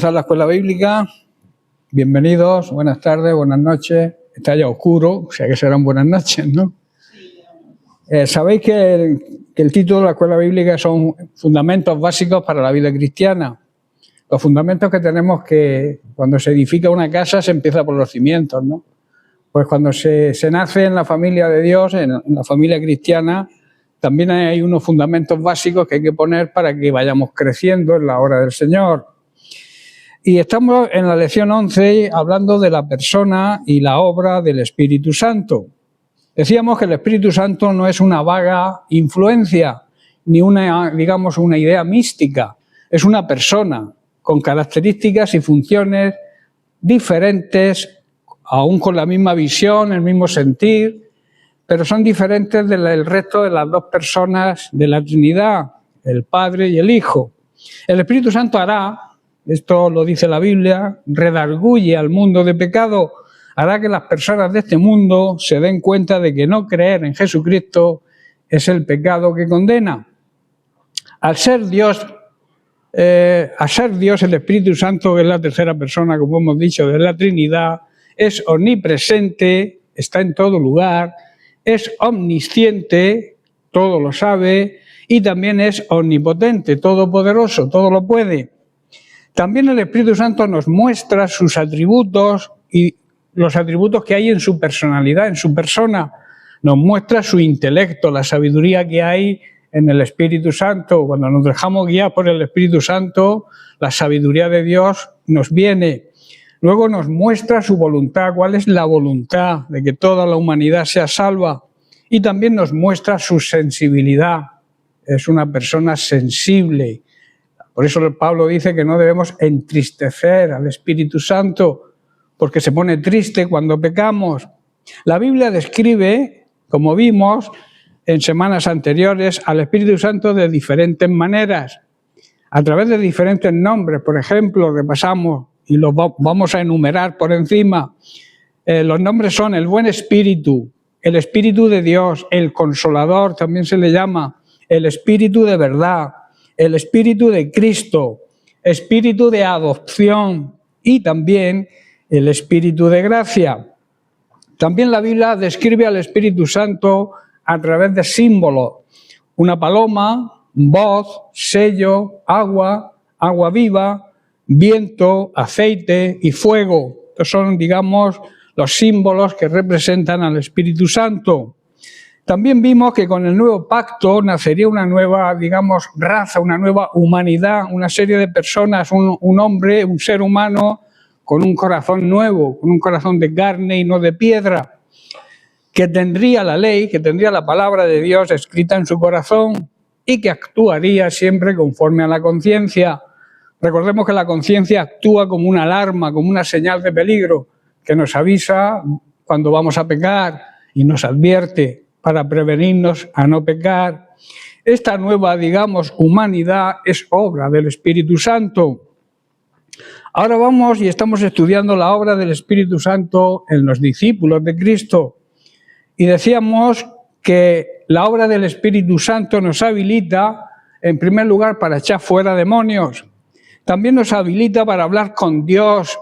A la escuela bíblica, bienvenidos, buenas tardes, buenas noches. Está ya oscuro, o sea que serán buenas noches, ¿no? Sabéis que el título de la escuela bíblica son fundamentos básicos para la vida cristiana. Los fundamentos que tenemos que, cuando se edifica una casa, se empieza por los cimientos, ¿no? Pues cuando se nace en la familia de Dios, en la familia cristiana, también hay unos fundamentos básicos que hay que poner para que vayamos creciendo en la obra del Señor. Y estamos en la lección 11 hablando de la persona y la obra del Espíritu Santo. Decíamos que el Espíritu Santo no es una vaga influencia, ni una idea mística. Es una persona con características y funciones diferentes, aún con la misma visión, el mismo sentir, pero son diferentes del resto de las dos personas de la Trinidad, el Padre y el Hijo. El Espíritu Santo hará, esto lo dice la Biblia, redarguye al mundo de pecado, hará que las personas de este mundo se den cuenta de que no creer en Jesucristo es el pecado que condena. Al ser Dios, el Espíritu Santo, que es la tercera persona, como hemos dicho, de la Trinidad, es omnipresente, está en todo lugar, es omnisciente, todo lo sabe, y también es omnipotente, todopoderoso, todo lo puede. También el Espíritu Santo nos muestra sus atributos y los atributos que hay en su personalidad, en su persona. Nos muestra su intelecto, la sabiduría que hay en el Espíritu Santo. Cuando nos dejamos guiar por el Espíritu Santo, la sabiduría de Dios nos viene. Luego nos muestra su voluntad, cuál es la voluntad de que toda la humanidad sea salva. Y también nos muestra su sensibilidad. Es una persona sensible. Por eso Pablo dice que no debemos entristecer al Espíritu Santo, porque se pone triste cuando pecamos. La Biblia describe, como vimos en semanas anteriores, al Espíritu Santo de diferentes maneras, a través de diferentes nombres. Por ejemplo, repasamos y los vamos a enumerar por encima. Los nombres son el Buen Espíritu, el Espíritu de Dios, el Consolador, también se le llama, el Espíritu de verdad, el Espíritu de Cristo, Espíritu de adopción y también el Espíritu de gracia. También la Biblia describe al Espíritu Santo a través de símbolos. Una paloma, voz, sello, agua viva, viento, aceite y fuego. Estos son, digamos, los símbolos que representan al Espíritu Santo. También vimos que con el nuevo pacto nacería una nueva, raza, una nueva humanidad, una serie de personas, un hombre, un ser humano con un corazón nuevo, con un corazón de carne y no de piedra, que tendría la ley, que tendría la palabra de Dios escrita en su corazón y que actuaría siempre conforme a la conciencia. Recordemos que la conciencia actúa como una alarma, como una señal de peligro, que nos avisa cuando vamos a pecar y nos advierte para prevenirnos a no pecar. Esta nueva, humanidad es obra del Espíritu Santo. Ahora vamos y estamos estudiando la obra del Espíritu Santo en los discípulos de Cristo. Y decíamos que la obra del Espíritu Santo nos habilita, en primer lugar, para echar fuera demonios. También nos habilita para hablar con Dios.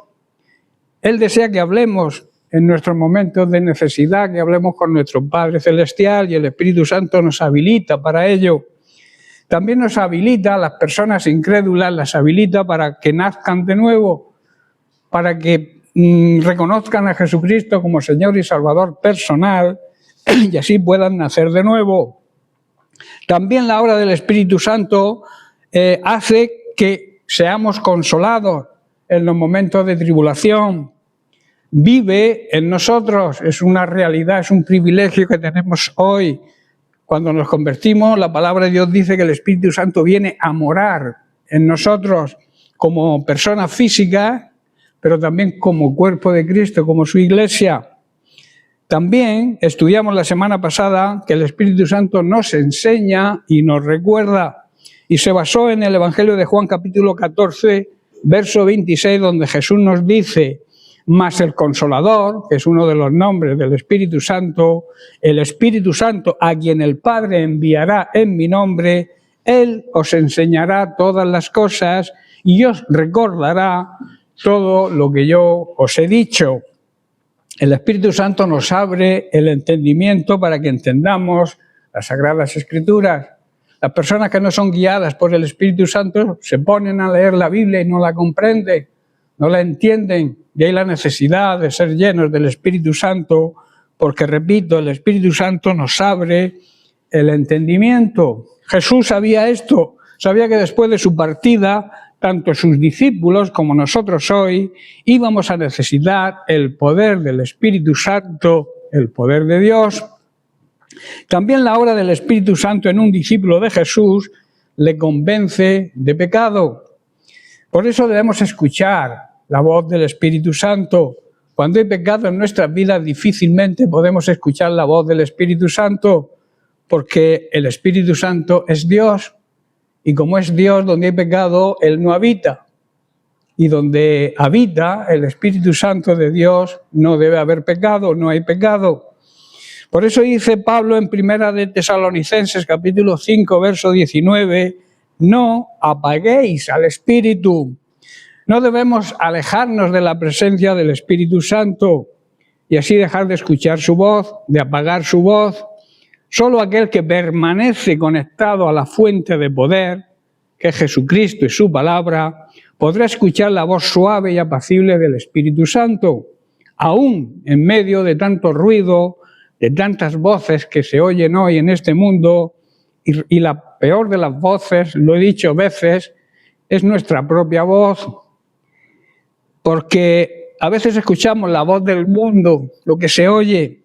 Él desea que hablemos en nuestros momentos de necesidad, que hablemos con nuestro Padre Celestial, y el Espíritu Santo nos habilita para ello. También nos habilita a las personas incrédulas, las habilita para que nazcan de nuevo, para que reconozcan a Jesucristo como Señor y Salvador personal y así puedan nacer de nuevo. También la obra del Espíritu Santo hace que seamos consolados en los momentos de tribulación. Vive en nosotros, es una realidad, es un privilegio que tenemos hoy. Cuando nos convertimos, la palabra de Dios dice que el Espíritu Santo viene a morar en nosotros como persona física, pero también como cuerpo de Cristo, como su iglesia. También estudiamos la semana pasada que el Espíritu Santo nos enseña y nos recuerda, y se basó en el Evangelio de Juan capítulo 14, verso 26, donde Jesús nos dice: mas el Consolador, que es uno de los nombres del Espíritu Santo, el Espíritu Santo a quien el Padre enviará en mi nombre, Él os enseñará todas las cosas y os recordará todo lo que yo os he dicho. El Espíritu Santo nos abre el entendimiento para que entendamos las Sagradas Escrituras. Las personas que no son guiadas por el Espíritu Santo se ponen a leer la Biblia y no la comprenden, no la entienden. Y hay la necesidad de ser llenos del Espíritu Santo, porque, repito, el Espíritu Santo nos abre el entendimiento. Jesús sabía esto, sabía que después de su partida, tanto sus discípulos como nosotros hoy, íbamos a necesitar el poder del Espíritu Santo, el poder de Dios. También la obra del Espíritu Santo en un discípulo de Jesús le convence de pecado. Por eso debemos escuchar la voz del Espíritu Santo. Cuando hay pecado en nuestras vidas, difícilmente podemos escuchar la voz del Espíritu Santo, porque el Espíritu Santo es Dios. Y como es Dios, donde hay pecado, Él no habita. Y donde habita el Espíritu Santo de Dios, no debe haber pecado, no hay pecado. Por eso dice Pablo en Primera de Tesalonicenses, capítulo 5, verso 19, no apaguéis al Espíritu. No debemos alejarnos de la presencia del Espíritu Santo y así dejar de escuchar su voz, de apagar su voz. Solo aquel que permanece conectado a la fuente de poder, que es Jesucristo y su palabra, podrá escuchar la voz suave y apacible del Espíritu Santo, aún en medio de tanto ruido, de tantas voces que se oyen hoy en este mundo, y la peor de las voces, lo he dicho veces, es nuestra propia voz, porque a veces escuchamos la voz del mundo, lo que se oye,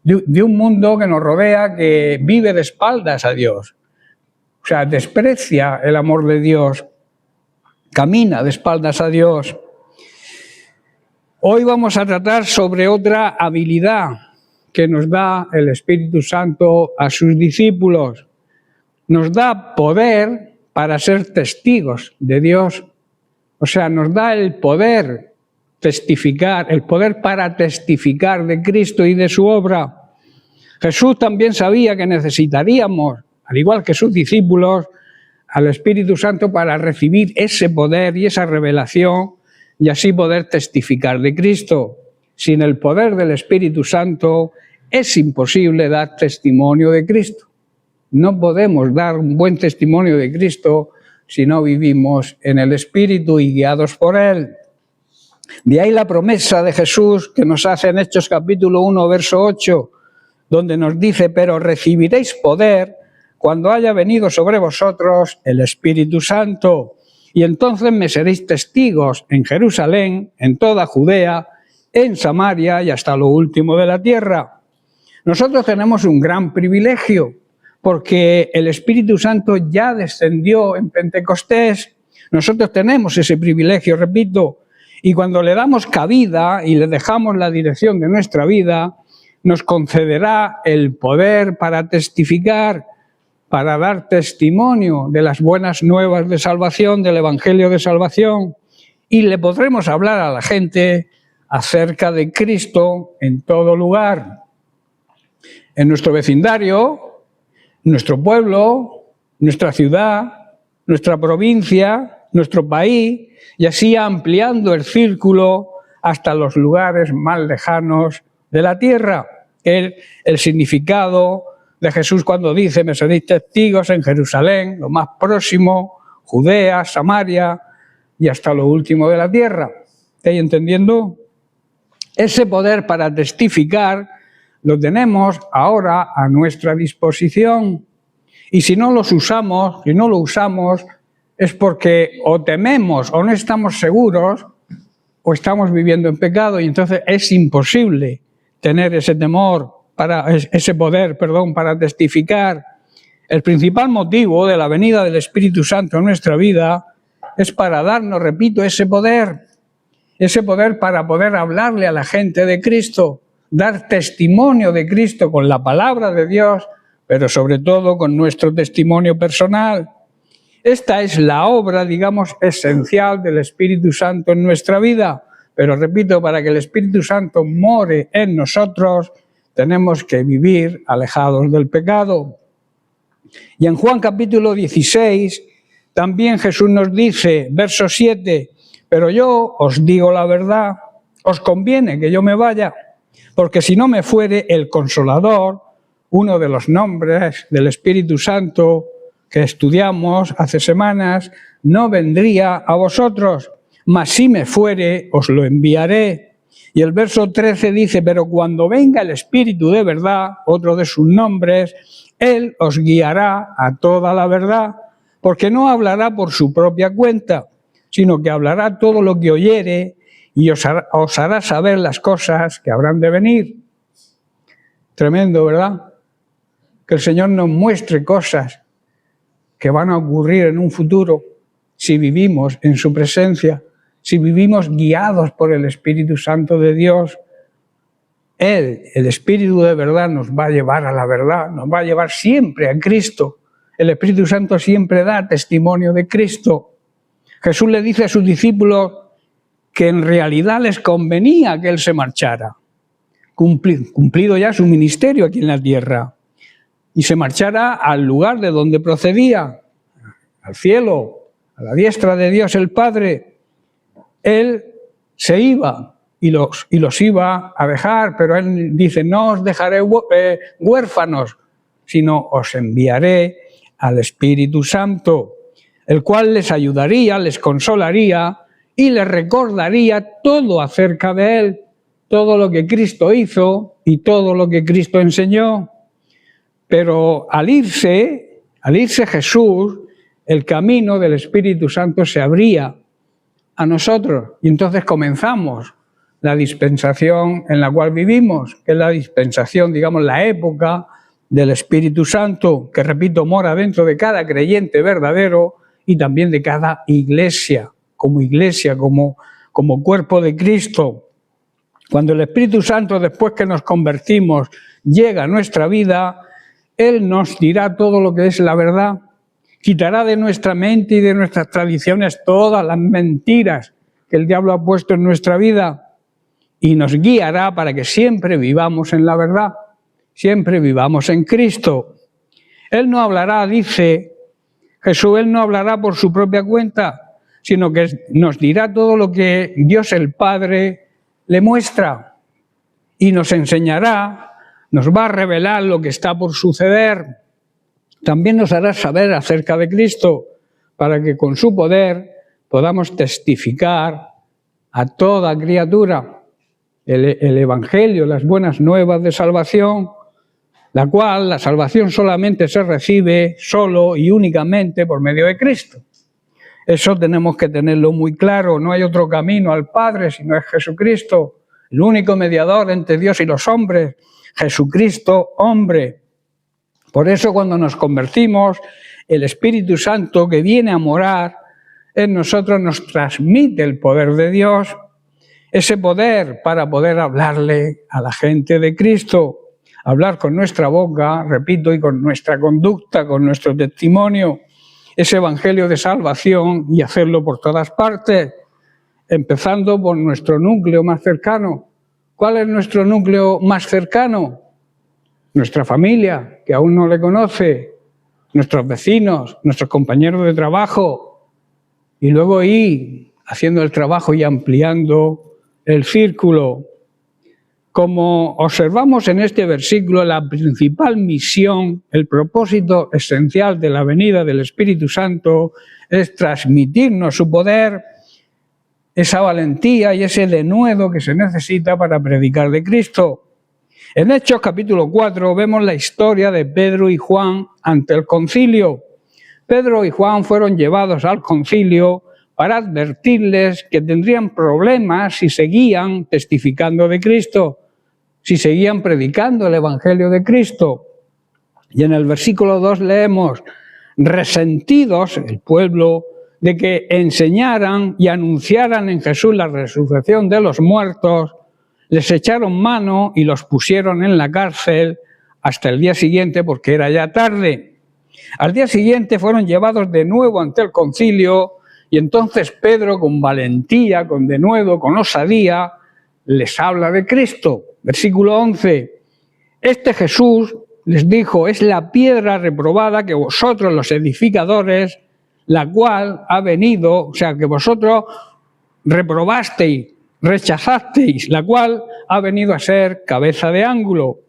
de un mundo que nos rodea, que vive de espaldas a Dios. O sea, desprecia el amor de Dios, camina de espaldas a Dios. Hoy vamos a tratar sobre otra habilidad que nos da el Espíritu Santo a sus discípulos. Nos da poder para ser testigos de Dios. O sea, nos da el poder testificar, el poder para testificar de Cristo y de su obra. Jesús también sabía que necesitaríamos, al igual que sus discípulos, al Espíritu Santo para recibir ese poder y esa revelación y así poder testificar de Cristo. Sin el poder del Espíritu Santo es imposible dar testimonio de Cristo. No podemos dar un buen testimonio de Cristo si no vivimos en el Espíritu y guiados por Él. De ahí la promesa de Jesús que nos hace en Hechos capítulo 1, verso 8, donde nos dice, pero recibiréis poder cuando haya venido sobre vosotros el Espíritu Santo, y entonces me seréis testigos en Jerusalén, en toda Judea, en Samaria y hasta lo último de la tierra. Nosotros tenemos un gran privilegio, porque el Espíritu Santo ya descendió en Pentecostés. Nosotros tenemos ese privilegio, repito, y cuando le damos cabida y le dejamos la dirección de nuestra vida, nos concederá el poder para testificar, para dar testimonio de las buenas nuevas de salvación, del Evangelio de salvación, y le podremos hablar a la gente acerca de Cristo en todo lugar. En nuestro vecindario, nuestro pueblo, nuestra ciudad, nuestra provincia, nuestro país, y así ampliando el círculo hasta los lugares más lejanos de la tierra. El significado de Jesús cuando dice, me seréis testigos en Jerusalén, lo más próximo, Judea, Samaria y hasta lo último de la tierra. ¿Estáis entendiendo? Ese poder para testificar lo tenemos ahora a nuestra disposición. Y si no los usamos, si no lo usamos, es porque o tememos o no estamos seguros o estamos viviendo en pecado y entonces es imposible tener ese temor, ese poder, para testificar. El principal motivo de la venida del Espíritu Santo en nuestra vida es para darnos, repito, ese poder para poder hablarle a la gente de Cristo, dar testimonio de Cristo con la palabra de Dios, pero sobre todo con nuestro testimonio personal. Esta es la obra, digamos, esencial del Espíritu Santo en nuestra vida. Pero repito, para que el Espíritu Santo more en nosotros, tenemos que vivir alejados del pecado. Y en Juan capítulo 16 También Jesús nos dice, verso 7, pero yo os digo la verdad, os conviene que yo me vaya, porque si no me fuere el Consolador, uno de los nombres del Espíritu Santo que estudiamos hace semanas, no vendría a vosotros, mas si me fuere, os lo enviaré. Y el verso 13 dice, pero cuando venga el Espíritu de verdad, otro de sus nombres, Él os guiará a toda la verdad, porque no hablará por su propia cuenta, sino que hablará todo lo que oyere y os hará saber las cosas que habrán de venir. Tremendo, ¿verdad? Que el Señor nos muestre cosas que van a ocurrir en un futuro si vivimos en su presencia, si vivimos guiados por el Espíritu Santo de Dios. Él, el Espíritu de verdad, nos va a llevar a la verdad, nos va a llevar siempre a Cristo. El Espíritu Santo siempre da testimonio de Cristo. Jesús le dice a sus discípulos que en realidad les convenía que Él se marchara, cumplido ya su ministerio aquí en la tierra, y se marchara al lugar de donde procedía, al cielo, a la diestra de Dios el Padre. Él se iba y los iba a dejar, pero Él dice, no os dejaré huérfanos, sino os enviaré al Espíritu Santo, el cual les ayudaría, les consolaría y les recordaría todo acerca de Él, todo lo que Cristo hizo y todo lo que Cristo enseñó. Pero al irse Jesús, el camino del Espíritu Santo se abría a nosotros y entonces comenzamos la dispensación en la cual vivimos, que es la dispensación, digamos, la época del Espíritu Santo, que repito, mora dentro de cada creyente verdadero y también de cada iglesia, como cuerpo de Cristo. Cuando el Espíritu Santo, después que nos convertimos, llega a nuestra vida, Él nos dirá todo lo que es la verdad, quitará de nuestra mente y de nuestras tradiciones todas las mentiras que el diablo ha puesto en nuestra vida y nos guiará para que siempre vivamos en la verdad, siempre vivamos en Cristo. Él no hablará, dice Jesús, Él no hablará por su propia cuenta, sino que nos dirá todo lo que Dios el Padre le muestra y nos enseñará, nos va a revelar lo que está por suceder. También nos hará saber acerca de Cristo, para que con su poder podamos testificar a toda criatura el Evangelio, las buenas nuevas de salvación, la salvación solamente se recibe solo y únicamente por medio de Cristo. Eso tenemos que tenerlo muy claro, no hay otro camino al Padre sino es Jesucristo, el único mediador entre Dios y los hombres, Jesucristo hombre. Por eso cuando nos convertimos, el Espíritu Santo que viene a morar en nosotros nos transmite el poder de Dios, ese poder para poder hablarle a la gente de Cristo, hablar con nuestra boca, repito, y con nuestra conducta, con nuestro testimonio, ese evangelio de salvación y hacerlo por todas partes, empezando por nuestro núcleo más cercano. ¿Cuál es nuestro núcleo más cercano? Nuestra familia, que aún no le conoce, nuestros vecinos, nuestros compañeros de trabajo, y luego ir haciendo el trabajo y ampliando el círculo. Como observamos en este versículo, la principal misión, el propósito esencial de la venida del Espíritu Santo es transmitirnos su poder, esa valentía y ese denuedo que se necesita para predicar de Cristo. En Hechos capítulo 4 vemos la historia de Pedro y Juan ante el concilio. Pedro y Juan fueron llevados al concilio para advertirles que tendrían problemas si seguían testificando de Cristo, si seguían predicando el Evangelio de Cristo. Y en el versículo 2 leemos, resentidos el pueblo de que enseñaran y anunciaran en Jesús la resurrección de los muertos, les echaron mano y los pusieron en la cárcel hasta el día siguiente porque era ya tarde. Al día siguiente fueron llevados de nuevo ante el concilio y entonces Pedro, con valentía, con denuedo, con osadía, les habla de Cristo. Versículo 11. Este Jesús, les dijo, es la piedra reprobada que vosotros los edificadores la cual ha venido, o sea, que vosotros reprobasteis, rechazasteis, la cual ha venido a ser cabeza de ángulo.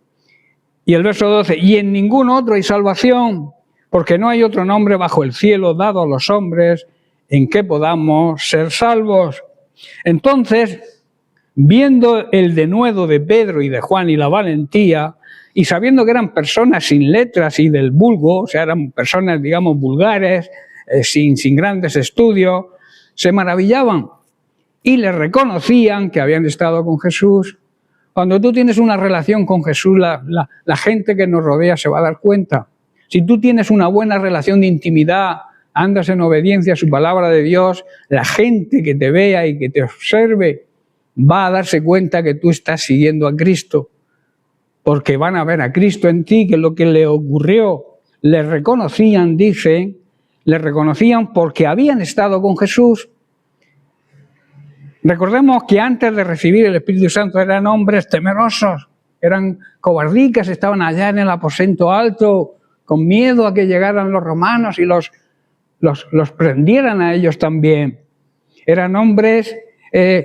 Y el verso 12, y en ningún otro hay salvación, porque no hay otro nombre bajo el cielo dado a los hombres en que podamos ser salvos. Entonces, viendo el denuedo de Pedro y de Juan y la valentía, y sabiendo que eran personas sin letras y del vulgo, o sea, eran personas, digamos, vulgares, sin grandes estudios, se maravillaban y les reconocían que habían estado con Jesús. Cuando tú tienes una relación con Jesús, la gente que nos rodea se va a dar cuenta. Si tú tienes una buena relación de intimidad, andas en obediencia a su palabra de Dios, la gente que te vea y que te observe va a darse cuenta que tú estás siguiendo a Cristo, porque van a ver a Cristo en ti, que es lo que le ocurrió. Le reconocían, dicen, le reconocían porque habían estado con Jesús. Recordemos que antes de recibir el Espíritu Santo eran hombres temerosos, eran cobardicas, estaban allá en el aposento alto, con miedo a que llegaran los romanos y los prendieran a ellos también. Eran hombres,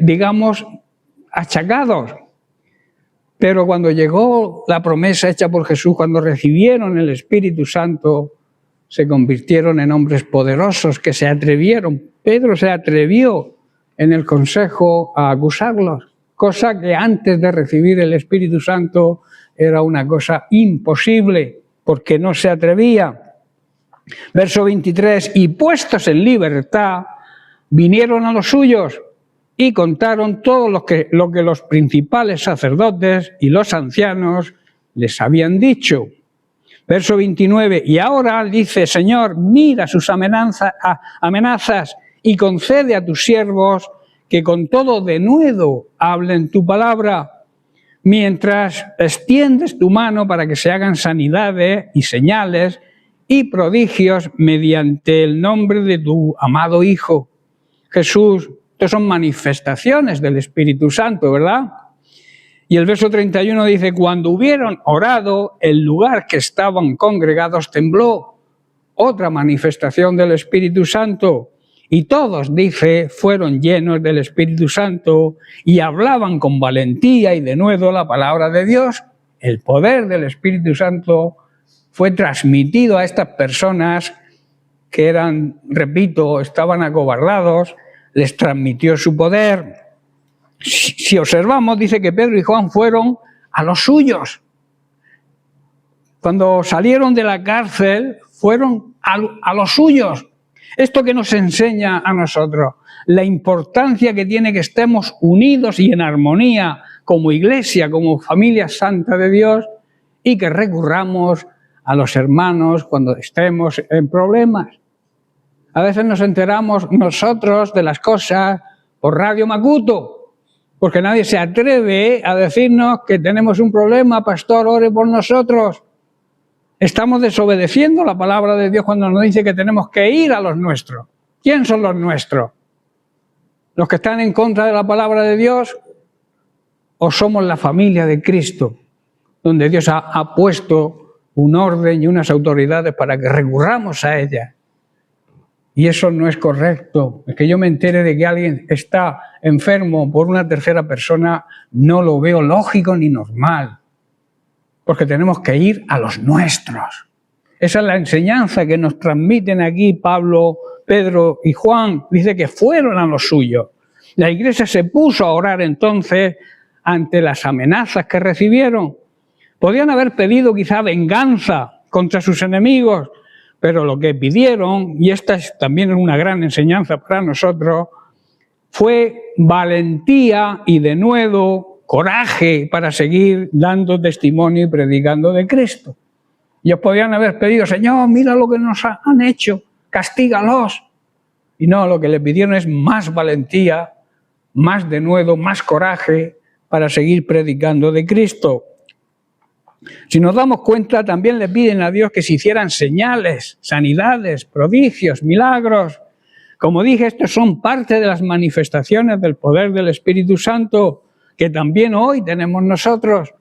digamos, achacados. Pero cuando llegó la promesa hecha por Jesús, cuando recibieron el Espíritu Santo, se convirtieron en hombres poderosos que se atrevieron. Pedro se atrevió en el consejo a acusarlos, cosa que antes de recibir el Espíritu Santo era una cosa imposible, porque no se atrevía. Verso 23, y puestos en libertad, vinieron a los suyos y contaron todo lo que los principales sacerdotes y los ancianos les habían dicho. Verso 29, y ahora dice, Señor, mira sus amenazas y concede a tus siervos que con todo denuedo hablen tu palabra, mientras extiendes tu mano para que se hagan sanidades y señales y prodigios mediante el nombre de tu amado Hijo. Jesús, estas son manifestaciones del Espíritu Santo, ¿verdad? Y el verso 31 dice, cuando hubieron orado, el lugar que estaban congregados tembló. Otra manifestación del Espíritu Santo. Y todos, dice, fueron llenos del Espíritu Santo y hablaban con valentía y denuedo la palabra de Dios. El poder del Espíritu Santo fue transmitido a estas personas que eran, repito, estaban acobardados, les transmitió su poder. Si observamos, dice que Pedro y Juan fueron a los suyos. Cuando salieron de la cárcel, fueron a los suyos. Esto que nos enseña a nosotros, la importancia que tiene que estemos unidos y en armonía como iglesia, como familia santa de Dios, y que recurramos a los hermanos cuando estemos en problemas. A veces nos enteramos nosotros de las cosas por Radio Macuto, porque nadie se atreve a decirnos que tenemos un problema, pastor, ore por nosotros. Estamos desobedeciendo la palabra de Dios cuando nos dice que tenemos que ir a los nuestros. ¿Quién son los nuestros? ¿Los que están en contra de la palabra de Dios? ¿O somos la familia de Cristo, donde Dios ha puesto un orden y unas autoridades para que recurramos a ellas? Y eso no es correcto. Es que yo me entere de que alguien está enfermo por una tercera persona, no lo veo lógico ni normal. Porque tenemos que ir a los nuestros. Esa es la enseñanza que nos transmiten aquí Pablo, Pedro y Juan. Dice que fueron a los suyos. La iglesia se puso a orar entonces ante las amenazas que recibieron. Podían haber pedido quizá venganza contra sus enemigos, pero lo que pidieron, y esta también es una gran enseñanza para nosotros, fue valentía y denuedo, coraje para seguir dando testimonio y predicando de Cristo. Ellos podían haber pedido, Señor, mira lo que nos han hecho, castígalos. Y no, lo que le pidieron es más valentía, más denuedo, más coraje para seguir predicando de Cristo. Si nos damos cuenta, también le piden a Dios que se hicieran señales, sanidades, prodigios, milagros. Como dije, estos son parte de las manifestaciones del poder del Espíritu Santo que también hoy tenemos nosotros.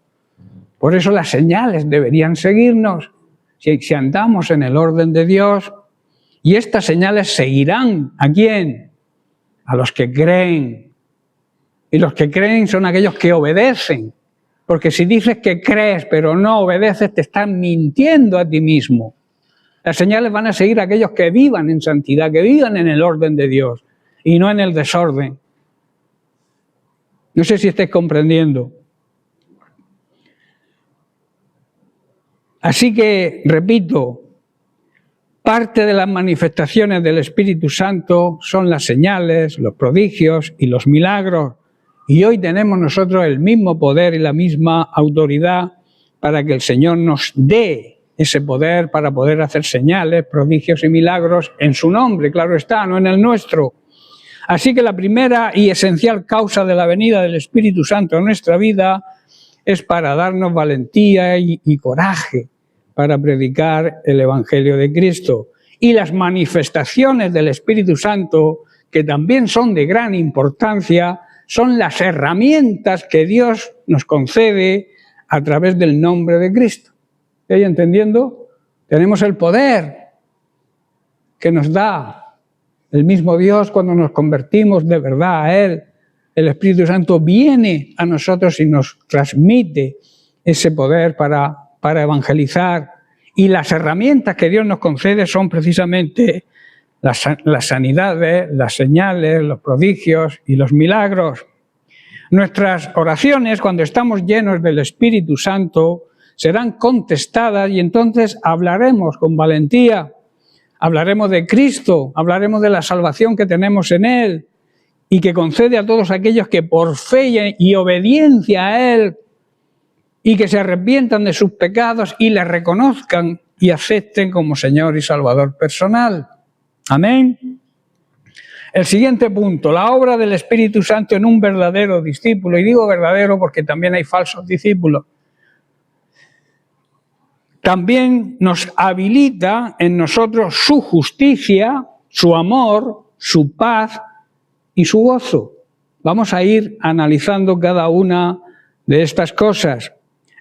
Por eso las señales deberían seguirnos si andamos en el orden de Dios. Y estas señales seguirán, ¿a quién? A los que creen. Y los que creen son aquellos que obedecen. Porque si dices que crees pero no obedeces, te estás mintiendo a ti mismo. Las señales van a seguir a aquellos que vivan en santidad, que vivan en el orden de Dios y no en el desorden. No sé si estáis comprendiendo. Así que, repito, parte de las manifestaciones del Espíritu Santo son las señales, los prodigios y los milagros. Y hoy tenemos nosotros el mismo poder y la misma autoridad para que el Señor nos dé ese poder para poder hacer señales, prodigios y milagros en su nombre, claro está, no en el nuestro. Así que la primera y esencial causa de la venida del Espíritu Santo en nuestra vida es para darnos valentía y coraje para predicar el Evangelio de Cristo. Y las manifestaciones del Espíritu Santo, que también son de gran importancia, son las herramientas que Dios nos concede a través del nombre de Cristo. ¿Estáis entendiendo? Tenemos el poder que nos da el mismo Dios cuando nos convertimos de verdad a Él. El Espíritu Santo viene a nosotros y nos transmite ese poder para evangelizar. Y las herramientas que Dios nos concede son precisamente las sanidades, las señales, los prodigios y los milagros. Nuestras oraciones, cuando estamos llenos del Espíritu Santo, serán contestadas y entonces hablaremos con valentía. Hablaremos de Cristo, hablaremos de la salvación que tenemos en Él y que concede a todos aquellos que por fe y obediencia a Él y que se arrepientan de sus pecados y le reconozcan y acepten como Señor y Salvador personal. Amén. El siguiente punto, la obra del Espíritu Santo en un verdadero discípulo. Y digo verdadero porque también hay falsos discípulos. También nos habilita en nosotros su justicia, su amor, su paz y su gozo. Vamos a ir analizando cada una de estas cosas.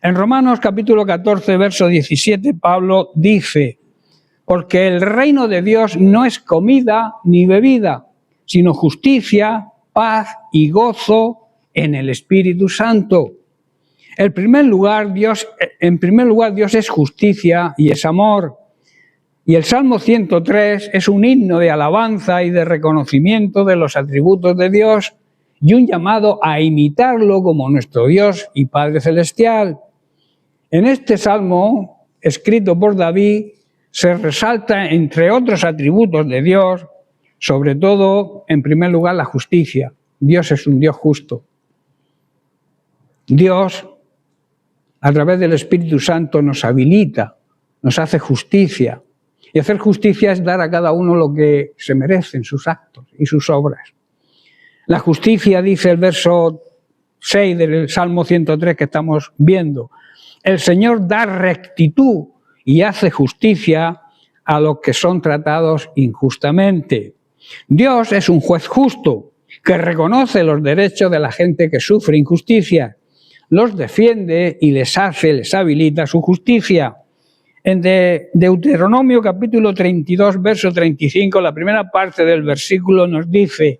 En Romanos capítulo 14, verso 17, Pablo dice: porque el reino de Dios no es comida ni bebida, sino justicia, paz y gozo en el Espíritu Santo. En primer lugar, Dios es justicia y es amor. Y el Salmo 103 es un himno de alabanza y de reconocimiento de los atributos de Dios y un llamado a imitarlo como nuestro Dios y Padre Celestial. En este Salmo, escrito por David, se resalta, entre otros atributos de Dios, sobre todo, en primer lugar, la justicia. Dios es un Dios justo. Dios, a través del Espíritu Santo, nos habilita, nos hace justicia. Y hacer justicia es dar a cada uno lo que se merece en sus actos y sus obras. La justicia, dice el verso 6 del Salmo 103 que estamos viendo: el Señor da rectitud y hace justicia a los que son tratados injustamente. Dios es un juez justo que reconoce los derechos de la gente que sufre injusticia, los defiende y les habilita su justicia. En Deuteronomio capítulo 32, verso 35, la primera parte del versículo nos dice: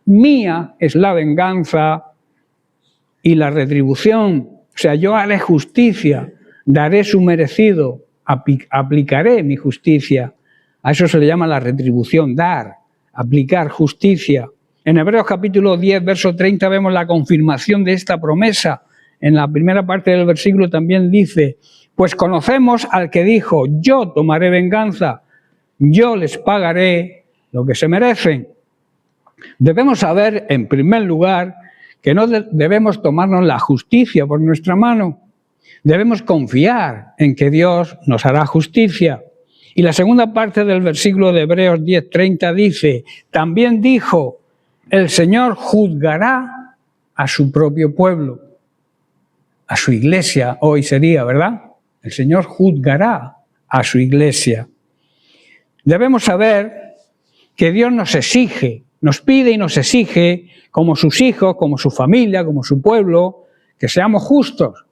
mía es la venganza y la retribución. O sea, yo haré justicia, daré su merecido, aplicaré mi justicia. A eso se le llama la retribución, dar, aplicar justicia. En Hebreos capítulo 10, verso 30 vemos la confirmación de esta promesa. En la primera parte del versículo también dice: pues conocemos al que dijo: yo tomaré venganza, yo les pagaré lo que se merecen. Debemos saber, en primer lugar, que no debemos tomarnos la justicia por nuestra mano. Debemos confiar en que Dios nos hará justicia. Y la segunda parte del versículo de Hebreos 10:30 dice: también dijo, el Señor juzgará a su propio pueblo. A su iglesia hoy sería, ¿verdad? El Señor juzgará a su iglesia. Debemos saber que Dios nos exige, nos pide y nos exige, como sus hijos, como su familia, como su pueblo, que seamos justos,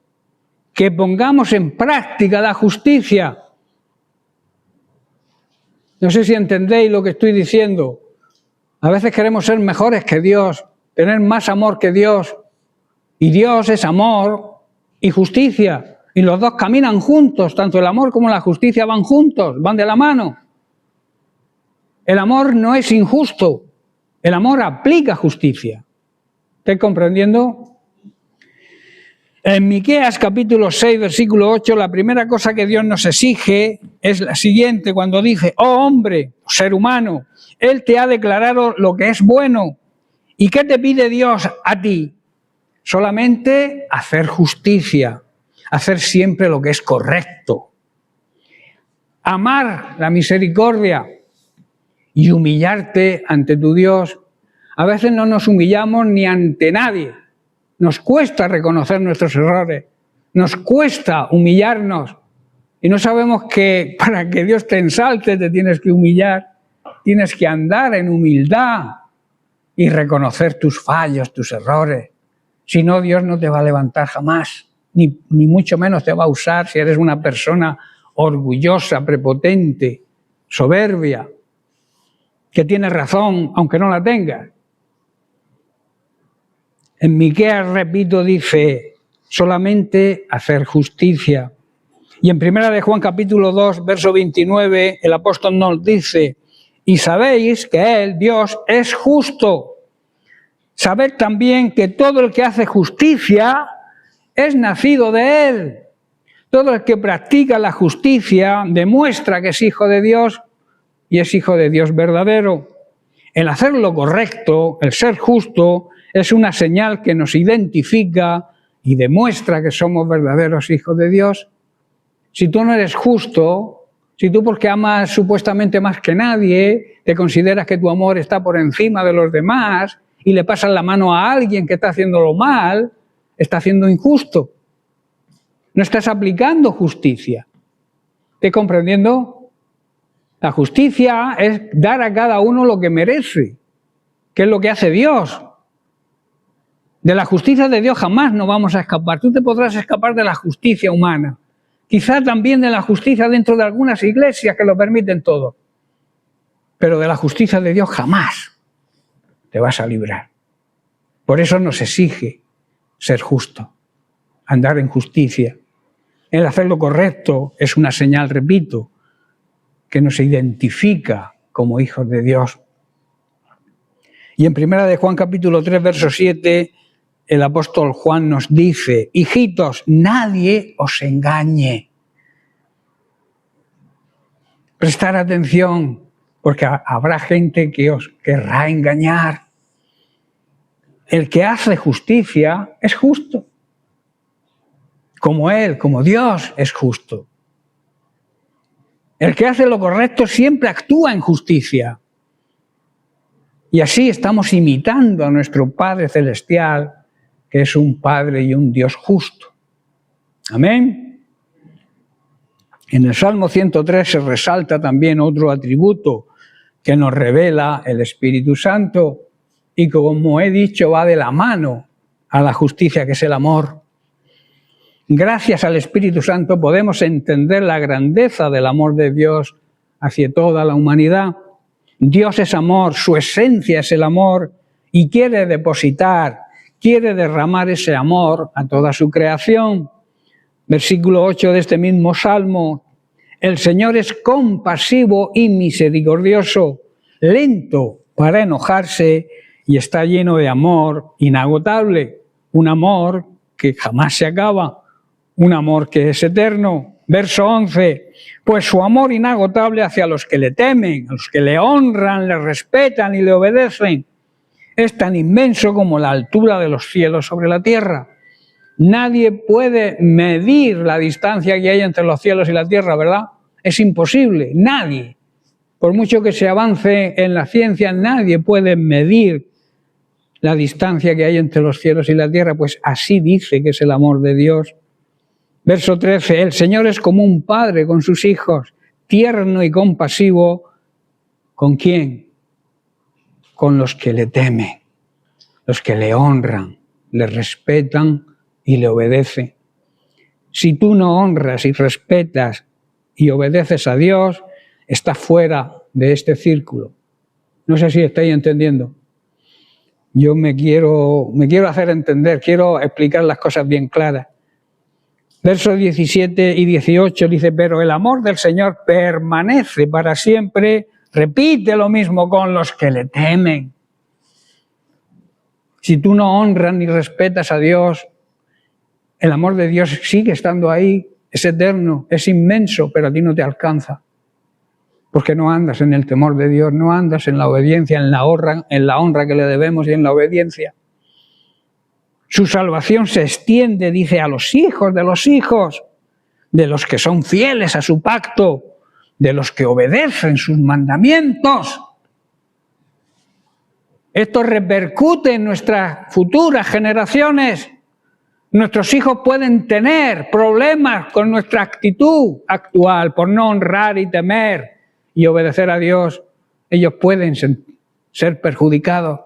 que pongamos en práctica la justicia. No sé si entendéis lo que estoy diciendo. A veces queremos ser mejores que Dios, tener más amor que Dios. Y Dios es amor y justicia. Y los dos caminan juntos, tanto el amor como la justicia van juntos, van de la mano. El amor no es injusto, el amor aplica justicia. ¿Estáis comprendiendo? En Miqueas capítulo 6, versículo 8, la primera cosa que Dios nos exige es la siguiente, cuando dice: oh hombre, ser humano, Él te ha declarado lo que es bueno. ¿Y qué te pide Dios a ti? Solamente hacer justicia, hacer siempre lo que es correcto. Amar la misericordia y humillarte ante tu Dios. A veces no nos humillamos ni ante nadie. Nos cuesta reconocer nuestros errores, nos cuesta humillarnos y no sabemos que para que Dios te ensalte te tienes que humillar, tienes que andar en humildad y reconocer tus fallos, tus errores. Si no, Dios no te va a levantar jamás, ni mucho menos te va a usar si eres una persona orgullosa, prepotente, soberbia, que tiene razón aunque no la tengas. En Miqueas, repito, dice: solamente hacer justicia. Y en 1 de Juan capítulo 2, verso 29, el apóstol nos dice: y sabéis que Él, Dios, es justo. Sabed también que todo el que hace justicia es nacido de Él. Todo el que practica la justicia demuestra que es hijo de Dios y es hijo de Dios verdadero. El hacer lo correcto, el ser justo, es una señal que nos identifica y demuestra que somos verdaderos hijos de Dios. Si tú no eres justo, si tú porque amas supuestamente más que nadie, te consideras que tu amor está por encima de los demás y le pasas la mano a alguien que está haciéndolo mal, está haciendo injusto. No estás aplicando justicia. ¿Estás comprendiendo? La justicia es dar a cada uno lo que merece, que es lo que hace Dios. De la justicia de Dios jamás nos vamos a escapar. Tú te podrás escapar de la justicia humana. Quizá también de la justicia dentro de algunas iglesias que lo permiten todo. Pero de la justicia de Dios jamás te vas a librar. Por eso nos exige ser justo, andar en justicia. El hacer lo correcto es una señal, repito, que nos identifica como hijos de Dios. Y en 1 de Juan capítulo 3, verso 7, el apóstol Juan nos dice: hijitos, nadie os engañe. Prestar atención, porque habrá gente que os querrá engañar. El que hace justicia es justo. Como Él, como Dios, es justo. El que hace lo correcto siempre actúa en justicia. Y así estamos imitando a nuestro Padre Celestial, que es un Padre y un Dios justo. Amén. En el Salmo 103 se resalta también otro atributo que nos revela el Espíritu Santo y que, como he dicho, va de la mano a la justicia, que es el amor. Gracias al Espíritu Santo podemos entender la grandeza del amor de Dios hacia toda la humanidad. Dios es amor, su esencia es el amor y quiere depositar, quiere derramar ese amor a toda su creación. Versículo 8 de este mismo Salmo: el Señor es compasivo y misericordioso, lento para enojarse y está lleno de amor inagotable. Un amor que jamás se acaba, un amor que es eterno. Verso 11: pues su amor inagotable hacia los que le temen, a los que le honran, le respetan y le obedecen, es tan inmenso como la altura de los cielos sobre la tierra. Nadie puede medir la distancia que hay entre los cielos y la tierra, ¿verdad? Es imposible, nadie. Por mucho que se avance en la ciencia, nadie puede medir la distancia que hay entre los cielos y la tierra, pues así dice que es el amor de Dios. Verso 13: el Señor es como un padre con sus hijos, tierno y compasivo. ¿Con quién? Con los que le temen, los que le honran, le respetan y le obedecen. Si tú no honras y respetas y obedeces a Dios, estás fuera de este círculo. No sé si estáis entendiendo. Yo me quiero hacer entender, quiero explicar las cosas bien claras. Versos 17 y 18 dice, pero el amor del Señor permanece para siempre. Repite lo mismo con los que le temen. Si tú no honras ni respetas a Dios, el amor de Dios sigue estando ahí, es eterno, es inmenso, pero a ti no te alcanza. Porque no andas en el temor de Dios, no andas en la obediencia, en la honra que le debemos y en la obediencia. Su salvación se extiende, dice, a los hijos, de los que son fieles a su pacto, de los que obedecen sus mandamientos. Esto repercute en nuestras futuras generaciones. Nuestros hijos pueden tener problemas con nuestra actitud actual por no honrar y temer y obedecer a Dios. Ellos pueden ser perjudicados.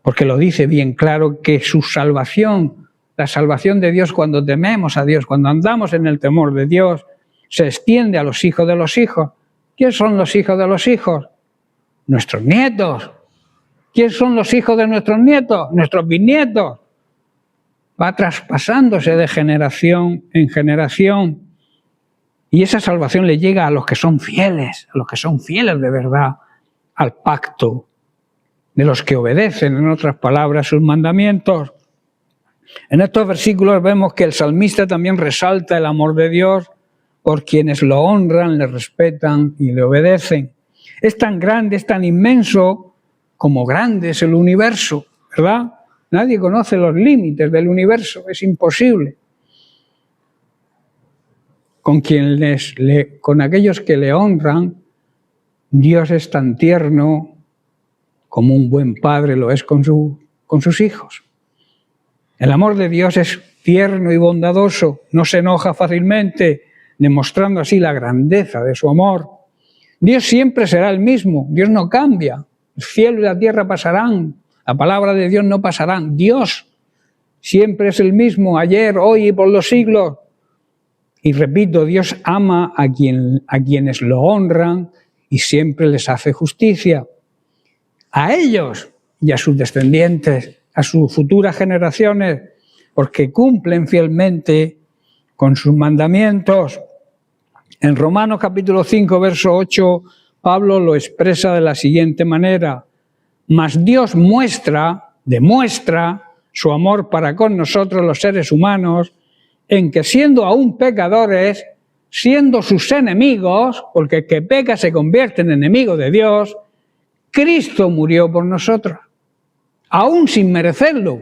Porque lo dice bien claro que su salvación, la salvación de Dios cuando tememos a Dios, cuando andamos en el temor de Dios, se extiende a los hijos de los hijos. ¿Quiénes son los hijos de los hijos? Nuestros nietos. ¿Quiénes son los hijos de nuestros nietos? Nuestros bisnietos. Va traspasándose de generación en generación. Y esa salvación le llega a los que son fieles, de verdad, al pacto, de los que obedecen, en otras palabras, sus mandamientos. En estos versículos vemos que el salmista también resalta el amor de Dios por quienes lo honran, le respetan y le obedecen. Es tan grande, es tan inmenso como grande es el universo, ¿verdad? Nadie conoce los límites del universo, es imposible. Con aquellos que le honran, Dios es tan tierno como un buen padre lo es con sus hijos. El amor de Dios es tierno y bondadoso, no se enoja fácilmente, demostrando así la grandeza de su amor. Dios siempre será el mismo, Dios no cambia, el cielo y la tierra pasarán, la palabra de Dios no pasarán. Dios siempre es el mismo, ayer, hoy y por los siglos. Y repito, Dios ama a quienes lo honran y siempre les hace justicia. A ellos y a sus descendientes, a sus futuras generaciones, porque cumplen fielmente con sus mandamientos. En Romanos capítulo 5, verso 8, Pablo lo expresa de la siguiente manera: mas Dios demuestra su amor para con nosotros los seres humanos, en que siendo aún pecadores, siendo sus enemigos, porque el que peca se convierte en enemigo de Dios, Cristo murió por nosotros, aún sin merecerlo.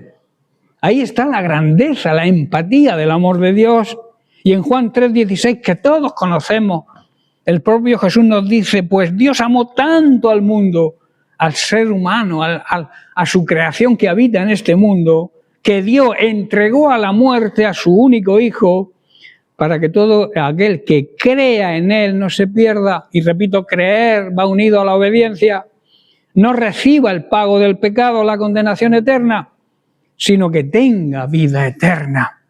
Ahí está la grandeza, la empatía del amor de Dios. Y en Juan 3:16, que todos conocemos, el propio Jesús nos dice, pues Dios amó tanto al mundo, al ser humano, a su creación que habita en este mundo, que entregó a la muerte a su único Hijo, para que todo aquel que crea en Él no se pierda. Y repito, creer va unido a la obediencia. No reciba el pago del pecado, la condenación eterna, sino que tenga vida eterna.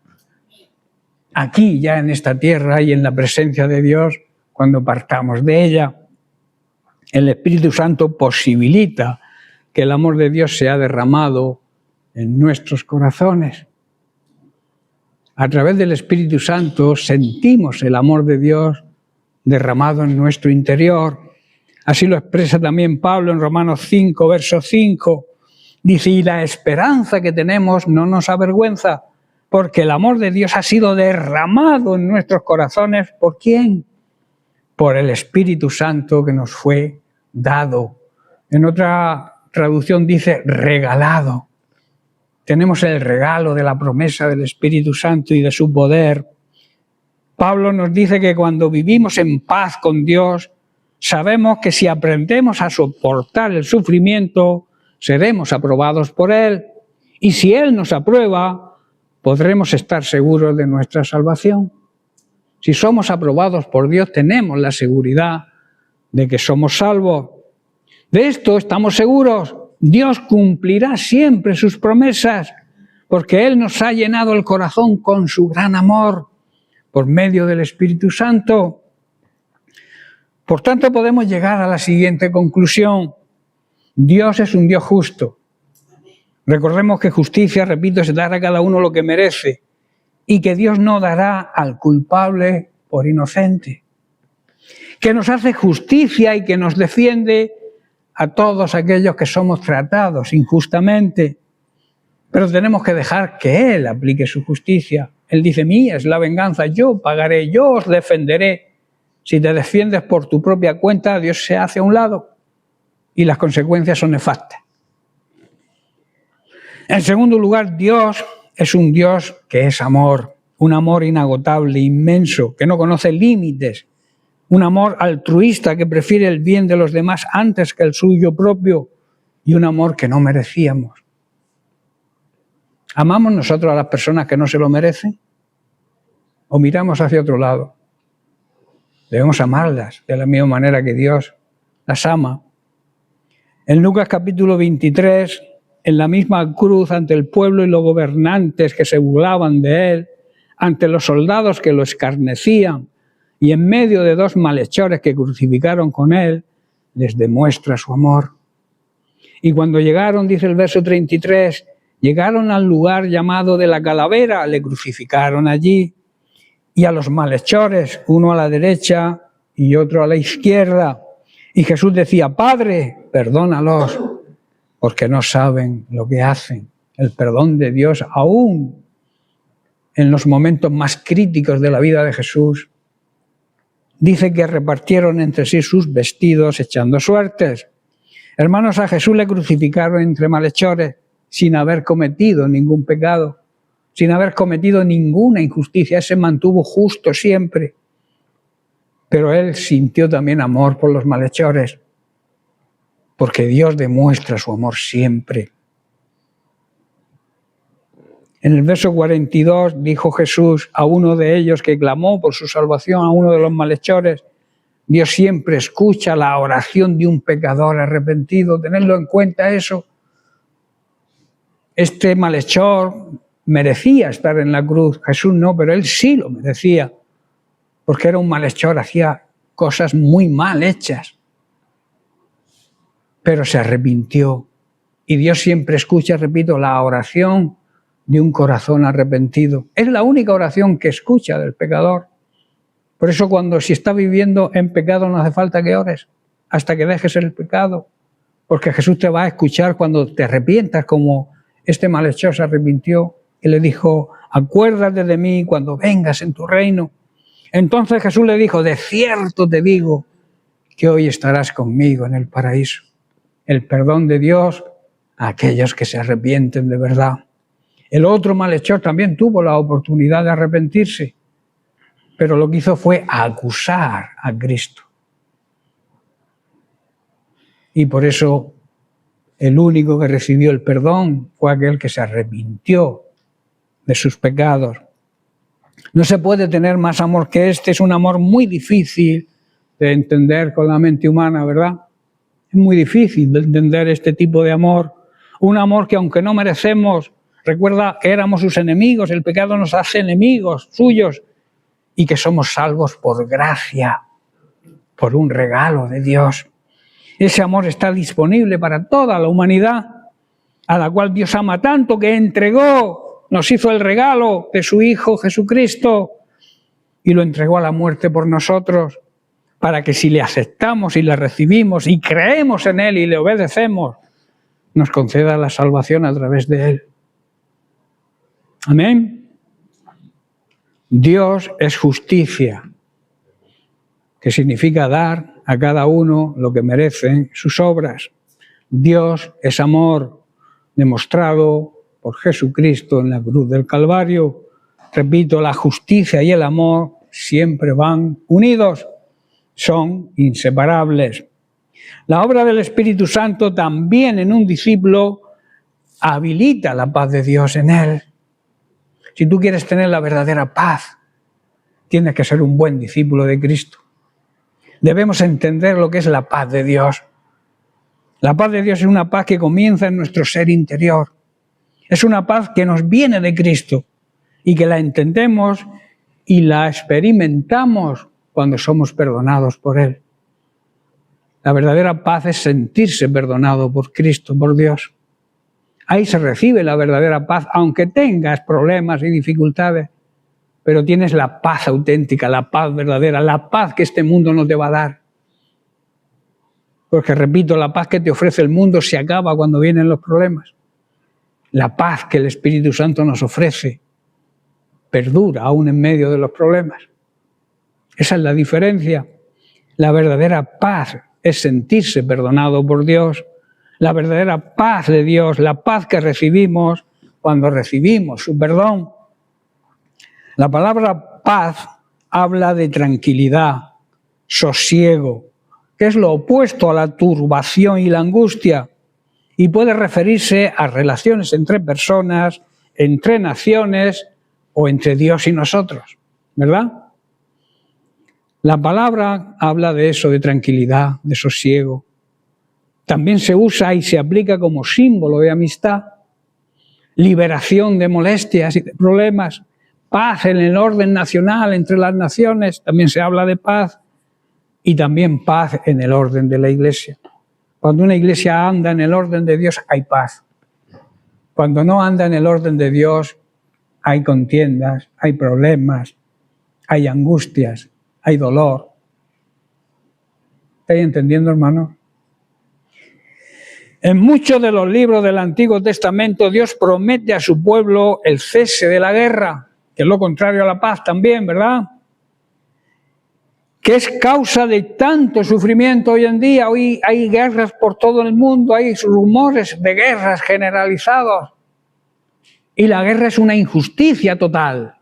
Aquí, ya en esta tierra y en la presencia de Dios, cuando partamos de ella, el Espíritu Santo posibilita que el amor de Dios sea derramado en nuestros corazones. A través del Espíritu Santo sentimos el amor de Dios derramado en nuestro interior. Así lo expresa también Pablo en Romanos 5, verso 5. Dice, y la esperanza que tenemos no nos avergüenza, porque el amor de Dios ha sido derramado en nuestros corazones. ¿Por quién? Por el Espíritu Santo que nos fue dado. En otra traducción dice regalado. Tenemos el regalo de la promesa del Espíritu Santo y de su poder. Pablo nos dice que cuando vivimos en paz con Dios, sabemos que si aprendemos a soportar el sufrimiento, seremos aprobados por Él. Y si Él nos aprueba, podremos estar seguros de nuestra salvación. Si somos aprobados por Dios, tenemos la seguridad de que somos salvos. De esto estamos seguros. Dios cumplirá siempre sus promesas, porque Él nos ha llenado el corazón con su gran amor por medio del Espíritu Santo. Por tanto, podemos llegar a la siguiente conclusión. Dios es un Dios justo. Recordemos que justicia, repito, es dar a cada uno lo que merece y que Dios no dará al culpable por inocente. Que nos hace justicia y que nos defiende a todos aquellos que somos tratados injustamente. Pero tenemos que dejar que Él aplique su justicia. Él dice, mía es la venganza, yo pagaré, yo os defenderé. Si te defiendes por tu propia cuenta, Dios se hace a un lado y las consecuencias son nefastas. En segundo lugar, Dios es un Dios que es amor, un amor inagotable, inmenso, que no conoce límites, un amor altruista que prefiere el bien de los demás antes que el suyo propio y un amor que no merecíamos. ¿Amamos nosotros a las personas que no se lo merecen? ¿O miramos hacia otro lado? Debemos amarlas de la misma manera que Dios las ama. En Lucas capítulo 23, en la misma cruz ante el pueblo y los gobernantes que se burlaban de él, ante los soldados que lo escarnecían y en medio de dos malhechores que crucificaron con él, les demuestra su amor. Y cuando llegaron, dice el verso 33, llegaron al lugar llamado de la Calavera, le crucificaron allí, y a los malhechores, uno a la derecha y otro a la izquierda. Y Jesús decía, Padre, perdónalos, porque no saben lo que hacen. El perdón de Dios, aún en los momentos más críticos de la vida de Jesús, dice que repartieron entre sí sus vestidos echando suertes. Hermanos, a Jesús le crucificaron entre malhechores sin haber cometido ningún pecado, sin haber cometido ninguna injusticia. Él se mantuvo justo siempre. Pero él sintió también amor por los malhechores, porque Dios demuestra su amor siempre. En el verso 42 dijo Jesús a uno de ellos que clamó por su salvación, a uno de los malhechores, Dios siempre escucha la oración de un pecador arrepentido. Tenedlo en cuenta eso. Este malhechor merecía estar en la cruz, Jesús no, pero él sí lo merecía, porque era un malhechor, hacía cosas muy mal hechas, pero se arrepintió. Y Dios siempre escucha, repito, la oración de un corazón arrepentido. Es la única oración que escucha del pecador. Por eso si está viviendo en pecado no hace falta que ores hasta que dejes el pecado, porque Jesús te va a escuchar cuando te arrepientas, como este malhechor se arrepintió y le dijo, acuérdate de mí cuando vengas en tu reino. Entonces Jesús le dijo, de cierto te digo que hoy estarás conmigo en el paraíso. El perdón de Dios a aquellos que se arrepienten de verdad. El otro malhechor también tuvo la oportunidad de arrepentirse, pero lo que hizo fue acusar a Cristo. Y por eso el único que recibió el perdón fue aquel que se arrepintió de sus pecados. No se puede tener más amor que este. Es un amor muy difícil de entender con la mente humana, ¿verdad? Es muy difícil de entender este tipo de amor. Un amor que aunque no merecemos, recuerda que éramos sus enemigos, el pecado nos hace enemigos suyos y que somos salvos por gracia, por un regalo de Dios. Ese amor está disponible para toda la humanidad, a la cual Dios ama tanto que entregó, nos hizo el regalo de su Hijo Jesucristo y lo entregó a la muerte por nosotros, para que si le aceptamos y le recibimos y creemos en Él y le obedecemos, nos conceda la salvación a través de Él. Amén. Dios es justicia, que significa dar a cada uno lo que merecen sus obras. Dios es amor, demostrado por Jesucristo en la cruz del Calvario. Repito, la justicia y el amor siempre van unidos, son inseparables. La obra del Espíritu Santo también en un discípulo habilita la paz de Dios en él. Si tú quieres tener la verdadera paz, tienes que ser un buen discípulo de Cristo. Debemos entender lo que es la paz de Dios. La paz de Dios es una paz que comienza en nuestro ser interior. Es una paz que nos viene de Cristo y que la entendemos y la experimentamos cuando somos perdonados por Él. La verdadera paz es sentirse perdonado por Cristo, por Dios. Ahí se recibe la verdadera paz, aunque tengas problemas y dificultades, pero tienes la paz auténtica, la paz verdadera, la paz que este mundo no te va a dar. Porque, repito, la paz que te ofrece el mundo se acaba cuando vienen los problemas. La paz que el Espíritu Santo nos ofrece perdura aún en medio de los problemas. Esa es la diferencia. La verdadera paz es sentirse perdonado por Dios. La verdadera paz de Dios, la paz que recibimos cuando recibimos su perdón. La palabra paz habla de tranquilidad, sosiego, que es lo opuesto a la turbación y la angustia, y puede referirse a relaciones entre personas, entre naciones o entre Dios y nosotros, ¿verdad? La palabra habla de eso, de tranquilidad, de sosiego. También se usa y se aplica como símbolo de amistad, liberación de molestias y de problemas, paz en el orden nacional entre las naciones, también se habla de paz, y también paz en el orden de la Iglesia. Cuando una iglesia anda en el orden de Dios, hay paz. Cuando no anda en el orden de Dios, hay contiendas, hay problemas, hay angustias, hay dolor. ¿Estáis entendiendo, hermano? En muchos de los libros del Antiguo Testamento, Dios promete a su pueblo el cese de la guerra, que es lo contrario a la paz también, ¿verdad? Que es causa de tanto sufrimiento hoy en día. Hoy hay guerras por todo el mundo, hay rumores de guerras generalizados. Y la guerra es una injusticia total.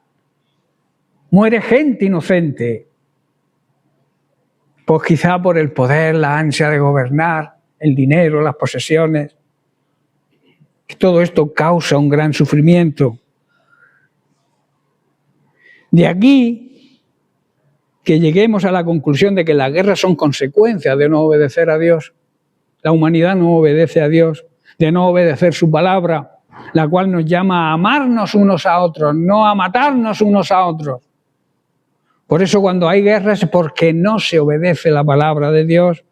Muere gente inocente. Pues quizá por el poder, la ansia de gobernar, el dinero, las posesiones. Todo esto causa un gran sufrimiento. De aquí que lleguemos a la conclusión de que las guerras son consecuencia de no obedecer a Dios. La humanidad no obedece a Dios, de no obedecer su palabra, la cual nos llama a amarnos unos a otros, no a matarnos unos a otros. Por eso cuando hay guerras es porque no se obedece la palabra de Dios,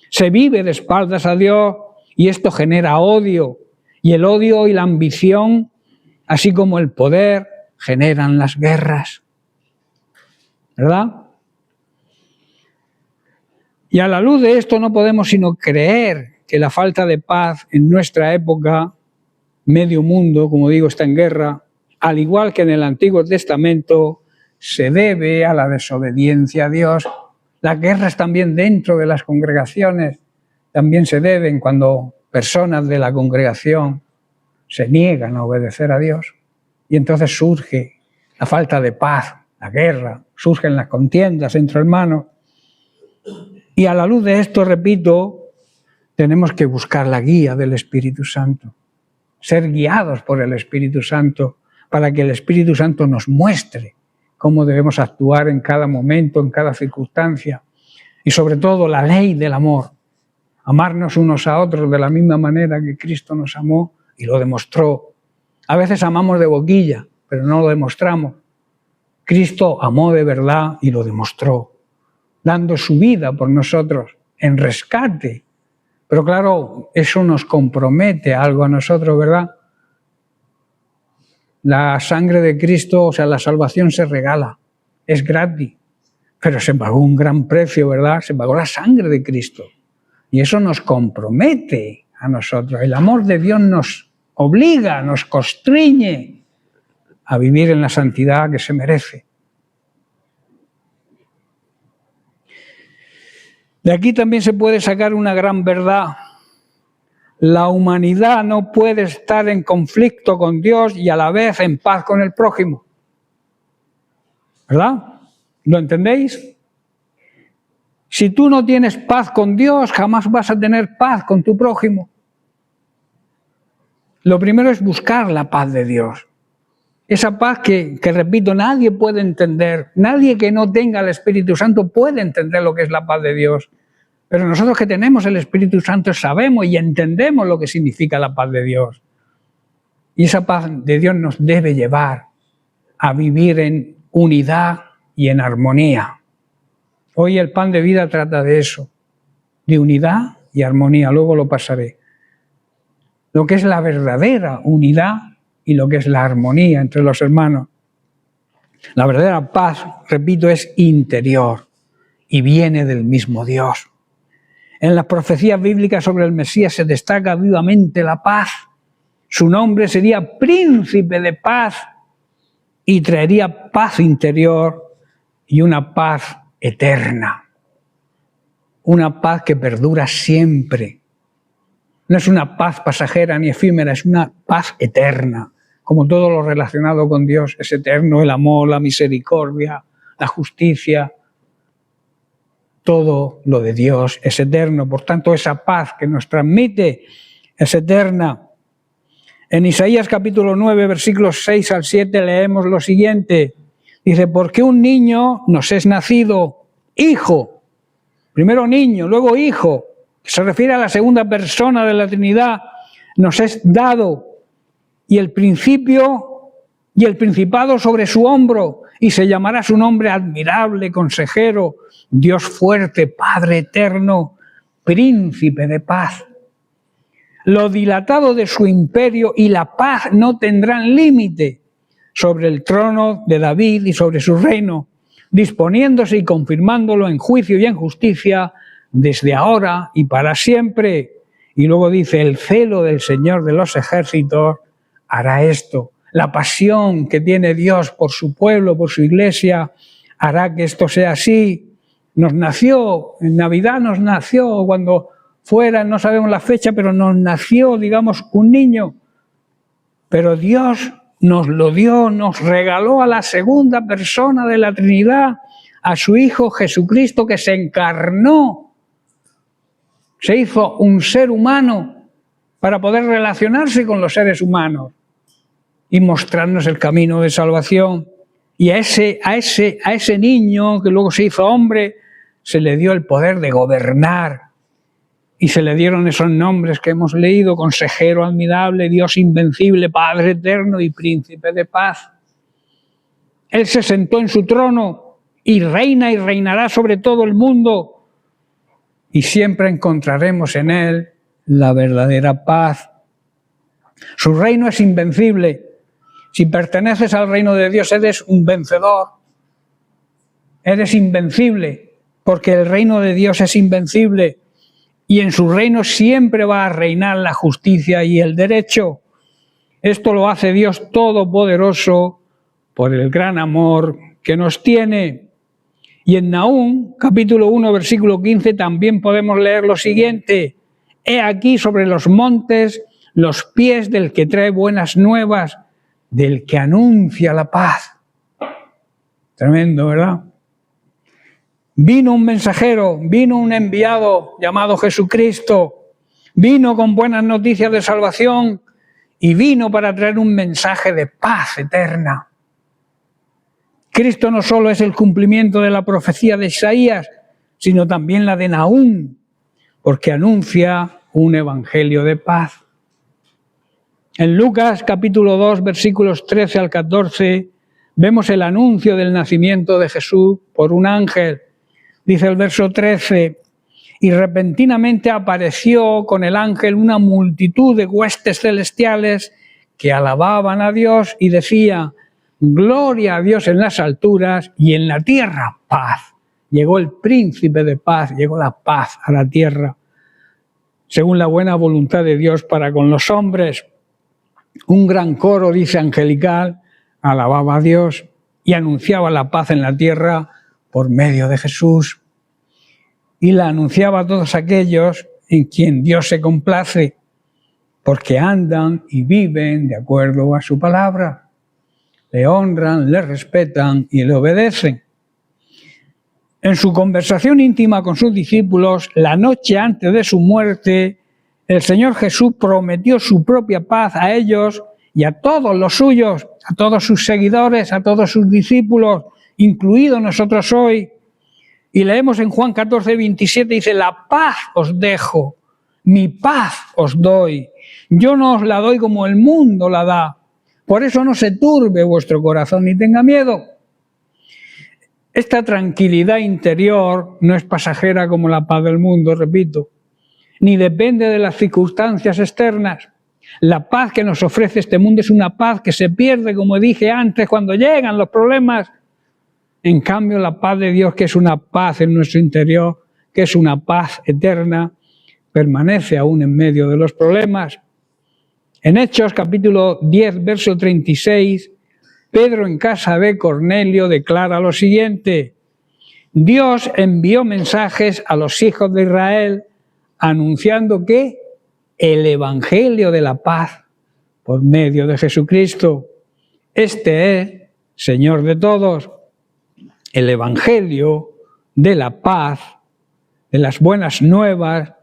se vive de espaldas a Dios y esto genera odio. Y el odio y la ambición, así como el poder, generan las guerras. ¿Verdad? Y a la luz de esto no podemos sino creer que la falta de paz en nuestra época, medio mundo, como digo, está en guerra, al igual que en el Antiguo Testamento, se debe a la desobediencia a Dios. Las guerras también dentro de las congregaciones también se deben cuando personas de la congregación se niegan a obedecer a Dios. Y entonces surge la falta de paz, la guerra, surgen las contiendas entre hermanos. Y a la luz de esto, repito, tenemos que buscar la guía del Espíritu Santo, ser guiados por el Espíritu Santo para que el Espíritu Santo nos muestre cómo debemos actuar en cada momento, en cada circunstancia. Y sobre todo la ley del amor, amarnos unos a otros de la misma manera que Cristo nos amó y lo demostró. A veces amamos de boquilla, pero no lo demostramos. Cristo amó de verdad y lo demostró, dando su vida por nosotros en rescate. Pero claro, eso nos compromete algo a nosotros, ¿verdad? La sangre de Cristo, o sea, la salvación se regala, es gratis, pero se pagó un gran precio, ¿verdad? Se pagó la sangre de Cristo. Y eso nos compromete a nosotros. El amor de Dios nos obliga, nos constriñe a vivir en la santidad que se merece. De aquí también se puede sacar una gran verdad. La humanidad no puede estar en conflicto con Dios y a la vez en paz con el prójimo. ¿Verdad? ¿Lo entendéis? Si tú no tienes paz con Dios, jamás vas a tener paz con tu prójimo. Lo primero es buscar la paz de Dios. Esa paz que repito, nadie puede entender. Nadie que no tenga el Espíritu Santo puede entender lo que es la paz de Dios. Pero nosotros que tenemos el Espíritu Santo sabemos y entendemos lo que significa la paz de Dios. Y esa paz de Dios nos debe llevar a vivir en unidad y en armonía. Hoy el pan de vida trata de eso, de unidad y armonía. Luego lo pasaré. Lo que es la verdadera unidad y lo que es la armonía entre los hermanos. La verdadera paz, repito, es interior y viene del mismo Dios. En las profecías bíblicas sobre el Mesías se destaca vivamente la paz. Su nombre sería príncipe de paz y traería paz interior y una paz eterna. Una paz que perdura siempre. No es una paz pasajera ni efímera, es una paz eterna. Como todo lo relacionado con Dios es eterno, el amor, la misericordia, la justicia. Todo lo de Dios es eterno. Por tanto, esa paz que nos transmite es eterna. En Isaías capítulo 9, versículos 6 al 7 leemos lo siguiente. Dice, porque un niño nos es nacido, hijo. Primero niño, luego hijo. Se refiere a la segunda persona de la Trinidad. Nos es dado. Y el principio y el principado sobre su hombro. Y se llamará su nombre admirable, consejero, Dios fuerte, Padre eterno, príncipe de paz. Lo dilatado de su imperio y la paz no tendrán límite sobre el trono de David y sobre su reino, disponiéndose y confirmándolo en juicio y en justicia desde ahora y para siempre. Y luego dice, el celo del Señor de los ejércitos hará esto. La pasión que tiene Dios por su pueblo, por su iglesia, hará que esto sea así. Nos nació, en Navidad nos nació, cuando fuera, no sabemos la fecha, pero nos nació, digamos, un niño. Pero Dios nos lo dio, nos regaló a la segunda persona de la Trinidad, a su Hijo Jesucristo, que se encarnó, se hizo un ser humano para poder relacionarse con los seres humanos y mostrarnos el camino de salvación. Y a ese niño que luego se hizo hombre, se le dio el poder de gobernar. Y se le dieron esos nombres que hemos leído, consejero admirable, Dios invencible, Padre eterno y príncipe de paz. Él se sentó en su trono y reina y reinará sobre todo el mundo. Y siempre encontraremos en él la verdadera paz. Su reino es invencible. Si perteneces al reino de Dios, eres un vencedor. Eres invencible, porque el reino de Dios es invencible. Y en su reino siempre va a reinar la justicia y el derecho. Esto lo hace Dios Todopoderoso por el gran amor que nos tiene. Y en Nahum, capítulo 1, versículo 15, también podemos leer lo siguiente. He aquí sobre los montes los pies del que trae buenas nuevas, del que anuncia la paz. Tremendo, ¿verdad? Vino un mensajero, vino un enviado llamado Jesucristo, vino con buenas noticias de salvación y vino para traer un mensaje de paz eterna. Cristo no solo es el cumplimiento de la profecía de Isaías, sino también la de Nahum, porque anuncia un evangelio de paz. En Lucas capítulo 2, versículos 13 al 14, vemos el anuncio del nacimiento de Jesús por un ángel. Dice el verso 13, y repentinamente apareció con el ángel una multitud de huestes celestiales que alababan a Dios y decía, gloria a Dios en las alturas y en la tierra paz. Llegó el príncipe de paz, llegó la paz a la tierra, según la buena voluntad de Dios para con los hombres. Un gran coro, dice angelical, alababa a Dios y anunciaba la paz en la tierra por medio de Jesús. Y la anunciaba a todos aquellos en quien Dios se complace, porque andan y viven de acuerdo a su palabra. Le honran, le respetan y le obedecen. En su conversación íntima con sus discípulos, la noche antes de su muerte, el Señor Jesús prometió su propia paz a ellos y a todos los suyos, a todos sus seguidores, a todos sus discípulos, incluidos nosotros hoy. Y leemos en Juan 14, 27, dice, la paz os dejo, mi paz os doy. Yo no os la doy como el mundo la da. Por eso no se turbe vuestro corazón ni tenga miedo. Esta tranquilidad interior no es pasajera como la paz del mundo, repito, ni depende de las circunstancias externas. La paz que nos ofrece este mundo es una paz que se pierde, como dije antes, cuando llegan los problemas. En cambio, la paz de Dios, que es una paz en nuestro interior, que es una paz eterna, permanece aún en medio de los problemas. En Hechos capítulo 10, verso 36, Pedro en casa de Cornelio declara lo siguiente: Dios envió mensajes a los hijos de Israel anunciando que el evangelio de la paz por medio de Jesucristo. Este es, Señor de todos, el evangelio de la paz, de las buenas nuevas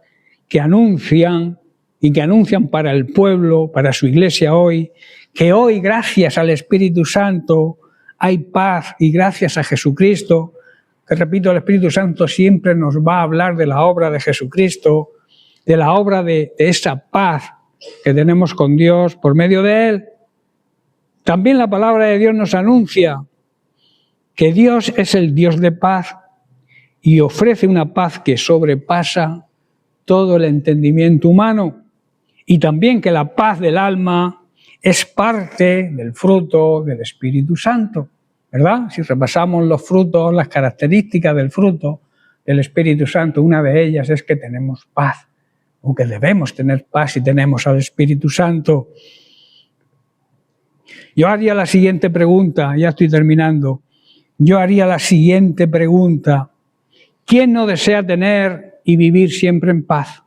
que anuncian y que anuncian para el pueblo, para su iglesia hoy, que hoy, gracias al Espíritu Santo, hay paz, y gracias a Jesucristo, que repito, el Espíritu Santo siempre nos va a hablar de la obra de Jesucristo, de la obra de esa paz que tenemos con Dios por medio de Él. También la palabra de Dios nos anuncia que Dios es el Dios de paz y ofrece una paz que sobrepasa todo el entendimiento humano, y también que la paz del alma es parte del fruto del Espíritu Santo, ¿verdad? Si repasamos los frutos, las características del fruto del Espíritu Santo, una de ellas es que tenemos paz, o que debemos tener paz si tenemos al Espíritu Santo. Yo haría la siguiente pregunta, ya estoy terminando. Yo haría la siguiente pregunta: ¿quién no desea tener y vivir siempre en paz?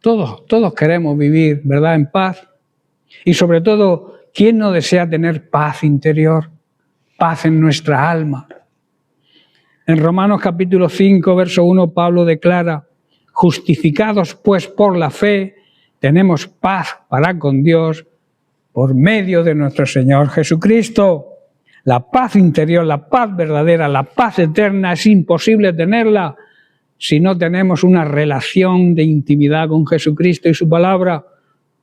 Todos queremos vivir, ¿verdad?, en paz. Y sobre todo, ¿quién no desea tener paz interior? Paz en nuestra alma. En Romanos capítulo 5, verso 1, Pablo declara: justificados pues por la fe, tenemos paz para con Dios por medio de nuestro Señor Jesucristo. La paz interior, la paz verdadera, la paz eterna es imposible tenerla si no tenemos una relación de intimidad con Jesucristo y su palabra,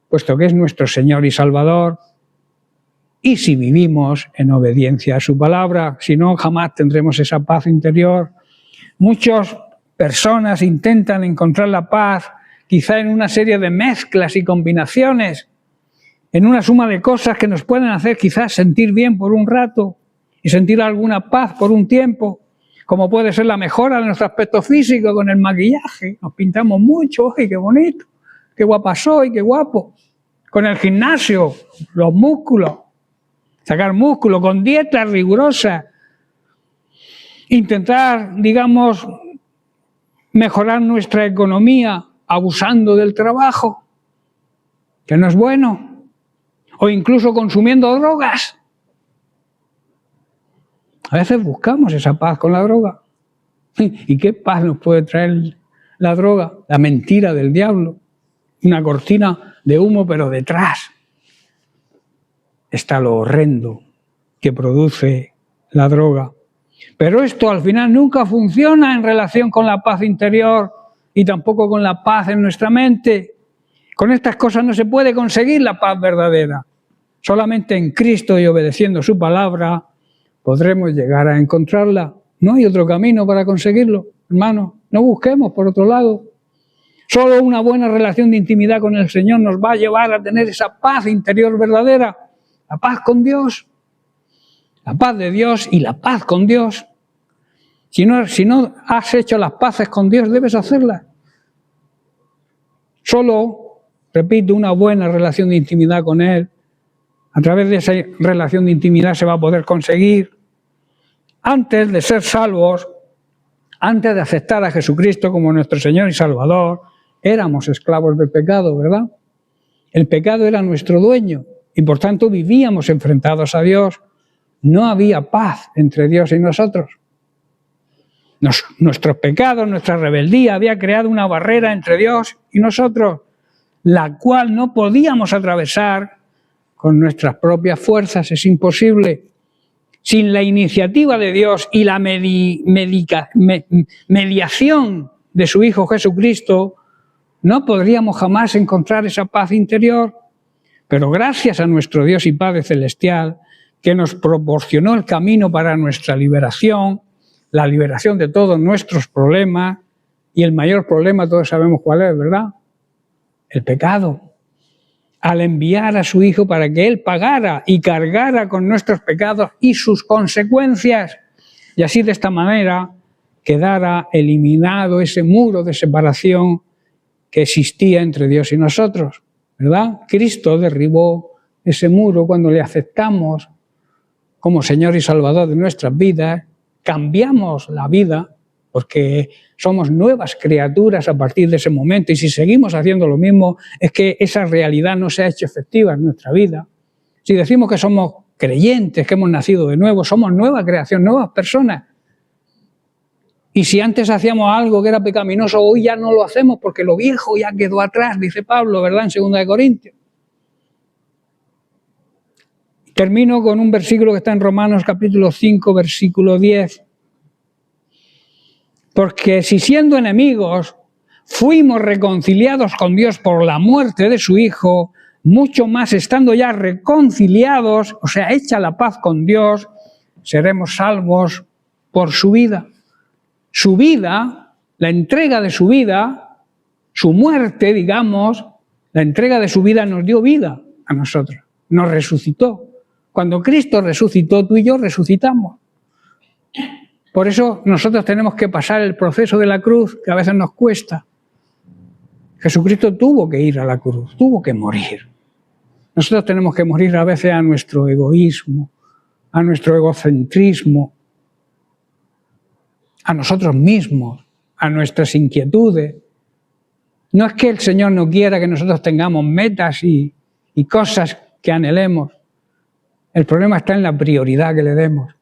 puesto que es nuestro Señor y Salvador, y si vivimos en obediencia a su palabra, si no, jamás tendremos esa paz interior. Muchas personas intentan encontrar la paz quizá en una serie de mezclas y combinaciones, en una suma de cosas que nos pueden hacer quizás sentir bien por un rato y sentir alguna paz por un tiempo, como puede ser la mejora de nuestro aspecto físico con el maquillaje. Nos pintamos mucho, ¡ay, qué bonito! ¡Qué guapa soy, qué guapo! Con el gimnasio, los músculos, sacar músculo, con dietas rigurosas, intentar, digamos, mejorar nuestra economía abusando del trabajo, que no es bueno, o incluso consumiendo drogas. A veces buscamos esa paz con la droga. ¿Y qué paz nos puede traer la droga? La mentira del diablo, una cortina de humo, pero detrás está lo horrendo que produce la droga. Pero esto al final nunca funciona en relación con la paz interior y tampoco con la paz en nuestra mente. Con estas cosas no se puede conseguir la paz verdadera. Solamente en Cristo y obedeciendo su palabra podremos llegar a encontrarla. No hay otro camino para conseguirlo, hermanos. No busquemos por otro lado. Solo una buena relación de intimidad con el Señor nos va a llevar a tener esa paz interior verdadera, la paz con Dios, la paz de Dios y la paz con Dios. Si no has hecho las paces con Dios, debes hacerlas. Solo, repito, una buena relación de intimidad con Él. A través de esa relación de intimidad se va a poder conseguir. Antes de ser salvos, antes de aceptar a Jesucristo como nuestro Señor y Salvador, éramos esclavos del pecado, ¿verdad? El pecado era nuestro dueño y por tanto vivíamos enfrentados a Dios. No había paz entre Dios y nosotros. Nuestros pecados, nuestra rebeldía había creado una barrera entre Dios y nosotros, la cual no podíamos atravesar con nuestras propias fuerzas. Es imposible. Sin la iniciativa de Dios y la mediación de su Hijo Jesucristo, no podríamos jamás encontrar esa paz interior. Pero gracias a nuestro Dios y Padre Celestial, que nos proporcionó el camino para nuestra liberación, la liberación de todos nuestros problemas, y el mayor problema todos sabemos cuál es, ¿verdad? El pecado. Al enviar a su Hijo para que Él pagara y cargara con nuestros pecados y sus consecuencias, y así de esta manera quedara eliminado ese muro de separación que existía entre Dios y nosotros, ¿verdad? Cristo derribó ese muro cuando le aceptamos como Señor y Salvador de nuestras vidas, cambiamos la vida porque somos nuevas criaturas a partir de ese momento, y si seguimos haciendo lo mismo es que esa realidad no se ha hecho efectiva en nuestra vida. Si decimos que somos creyentes, que hemos nacido de nuevo, somos nueva creación, nuevas personas. Y si antes hacíamos algo que era pecaminoso, hoy ya no lo hacemos porque lo viejo ya quedó atrás, dice Pablo, ¿verdad? En 2 de Corintios. Termino con un versículo que está en Romanos capítulo 5, versículo 10. Porque si siendo enemigos fuimos reconciliados con Dios por la muerte de su Hijo, mucho más estando ya reconciliados, o sea, hecha la paz con Dios, seremos salvos por su vida. Su vida, la entrega de su vida, su muerte, digamos, la entrega de su vida nos dio vida a nosotros, nos resucitó. Cuando Cristo resucitó, tú y yo resucitamos. Por eso nosotros tenemos que pasar el proceso de la cruz, que a veces nos cuesta. Jesucristo tuvo que ir a la cruz, tuvo que morir. Nosotros tenemos que morir a veces a nuestro egoísmo, a nuestro egocentrismo, a nosotros mismos, a nuestras inquietudes. No es que el Señor no quiera que nosotros tengamos metas y cosas que anhelemos. El problema está en la prioridad que le demos.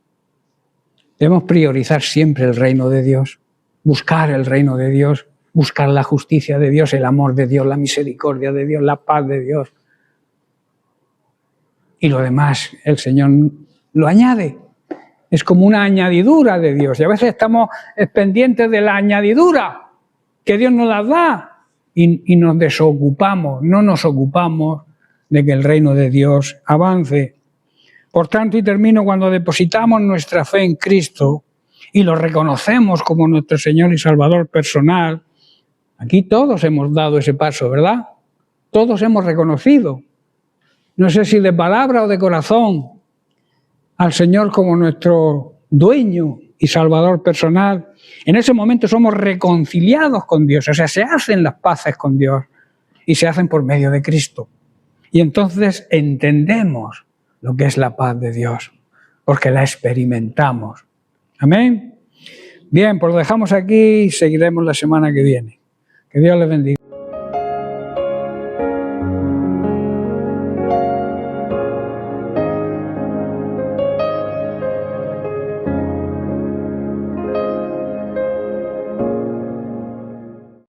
Debemos priorizar siempre el reino de Dios, buscar el reino de Dios, buscar la justicia de Dios, el amor de Dios, la misericordia de Dios, la paz de Dios. Y lo demás el Señor lo añade. Es como una añadidura de Dios. Y a veces estamos pendientes de la añadidura que Dios nos las da y nos desocupamos, no nos ocupamos de que el reino de Dios avance. Por tanto, y termino, cuando depositamos nuestra fe en Cristo y lo reconocemos como nuestro Señor y Salvador personal, aquí todos hemos dado ese paso, ¿verdad? Todos hemos reconocido, no sé si de palabra o de corazón, al Señor como nuestro dueño y Salvador personal. En ese momento somos reconciliados con Dios, o sea, se hacen las paces con Dios y se hacen por medio de Cristo. Y entonces entendemos lo que es la paz de Dios, porque la experimentamos. Amén. Bien, pues lo dejamos aquí y seguiremos la semana que viene. Que Dios les bendiga.